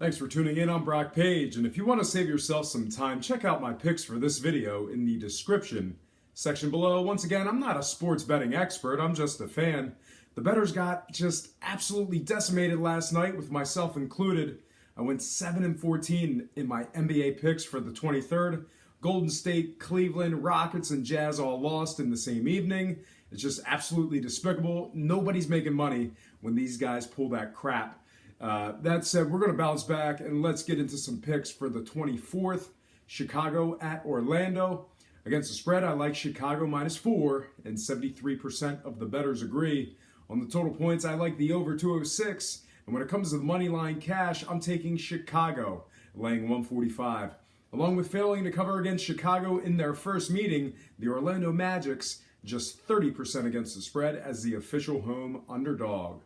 Thanks for tuning in. I'm Brock Page, and if you want to save yourself some time, check out my picks for this video in the description section below. Once again, I'm not a sports betting expert, I'm just a fan. The bettors got just absolutely decimated last night, with myself included. I went 7-14 in my NBA picks for the 23rd. Golden State, Cleveland, Rockets, and Jazz all lost in the same evening. It's just absolutely despicable. Nobody's making money when these guys pull that crap. That said, we're going to bounce back and let's get into some picks for the 24th. Chicago at Orlando. Against the spread, I like Chicago -4, and 73% of the bettors agree. On the total points, I like the over 206. And when it comes to the money line cash, I'm taking Chicago, laying 145. Along with failing to cover against Chicago in their first meeting, the Orlando Magic's just 30% against the spread as the official home underdog.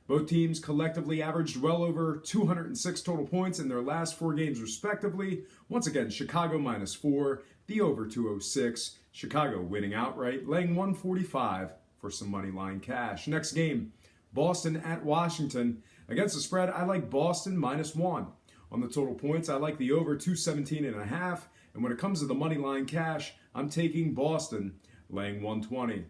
Both teams collectively averaged well over 206 total points in their last 4 games respectively. Once again, Chicago -4, the over 206. Chicago winning outright, laying 145 for some money line cash. Next game, Boston at Washington. Against the spread, I like Boston -1. On the total points, I like the over 217.5. And when it comes to the money line cash, I'm taking Boston, laying 120.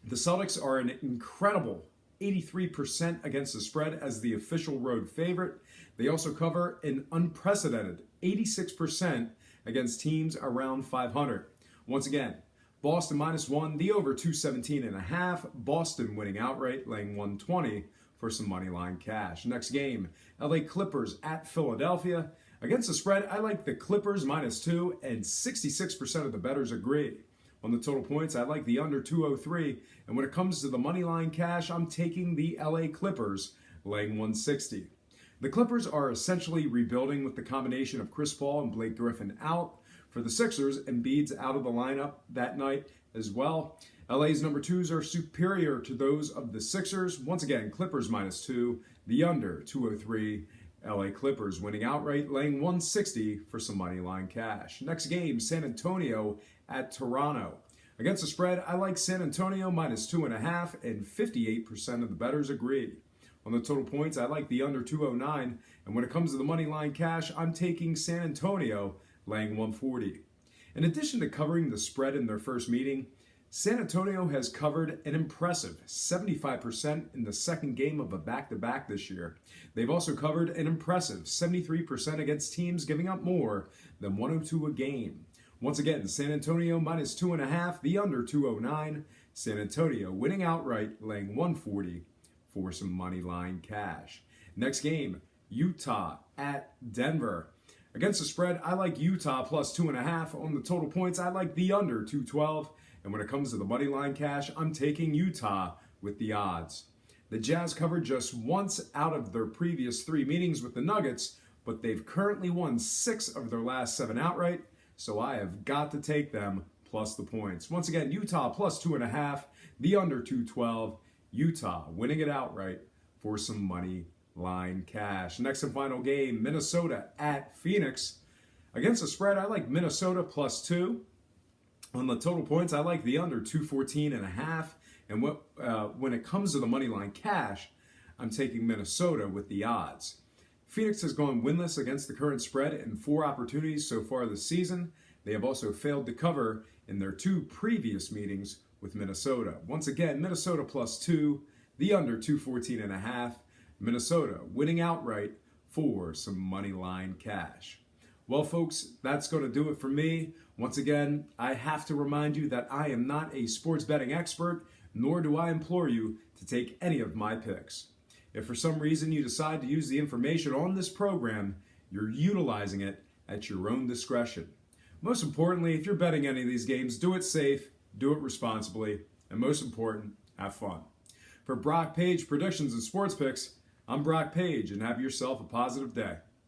The Celtics are an incredible 83% against the spread as the official road favorite. They also cover an unprecedented 86% against teams around 500. Once again, Boston -1, the over 217.5. Boston winning outright, laying 120 for some money line cash. Next game, LA Clippers at Philadelphia. Against the spread, I like the Clippers -2, and 66% of the bettors agree. On the total points, I like the under 203. And when it comes to the money line cash, I'm taking the LA Clippers, laying 160. The Clippers are essentially rebuilding with the combination of Chris Paul and Blake Griffin out. For the Sixers, Embiid's out of the lineup that night as well. LA's number 2s are superior to those of the Sixers. Once again, Clippers -2, the under 203. LA Clippers winning outright, laying 160 for some money line cash. Next game, San Antonio at Toronto. Against the spread, I like San Antonio -2.5, and 58% of the bettors agree. On the total points, I like the under 209, and when it comes to the money line cash, I'm taking San Antonio, laying 140. In addition to covering the spread in their first meeting, San Antonio has covered an impressive 75% in the second game of a back-to-back this year. They've also covered an impressive 73% against teams giving up more than 102 a game. Once again, San Antonio -2.5, the under 209. San Antonio winning outright, laying 140 for some money line cash. Next game, Utah at Denver. Against the spread, I like Utah +2.5. On the total points, I like the under 212. And when it comes to the money line cash, I'm taking Utah with the odds. The Jazz covered just once out of their previous 3 meetings with the Nuggets, but they've currently won 6 of their last 7 outright, so I have got to take them plus the points. Once again, Utah +2.5, the under 212. Utah winning it outright for some money line cash. Next and final game, Minnesota at Phoenix. Against the spread, I like Minnesota +2. On the total points, I like the under 214.5. And when it comes to the money line cash, I'm taking Minnesota with the odds. Phoenix has gone winless against the current spread in 4 opportunities so far this season. They have also failed to cover in their 2 previous meetings with Minnesota. Once again, Minnesota +2, the under 214.5. Minnesota winning outright for some money line cash. Well, folks, that's going to do it for me. Once again, I have to remind you that I am not a sports betting expert, nor do I implore you to take any of my picks. If for some reason you decide to use the information on this program, you're utilizing it at your own discretion. Most importantly, if you're betting any of these games, do it safe, do it responsibly, and most important, have fun. For Brock Page Predictions and Sports Picks, I'm Brock Page, and have yourself a positive day.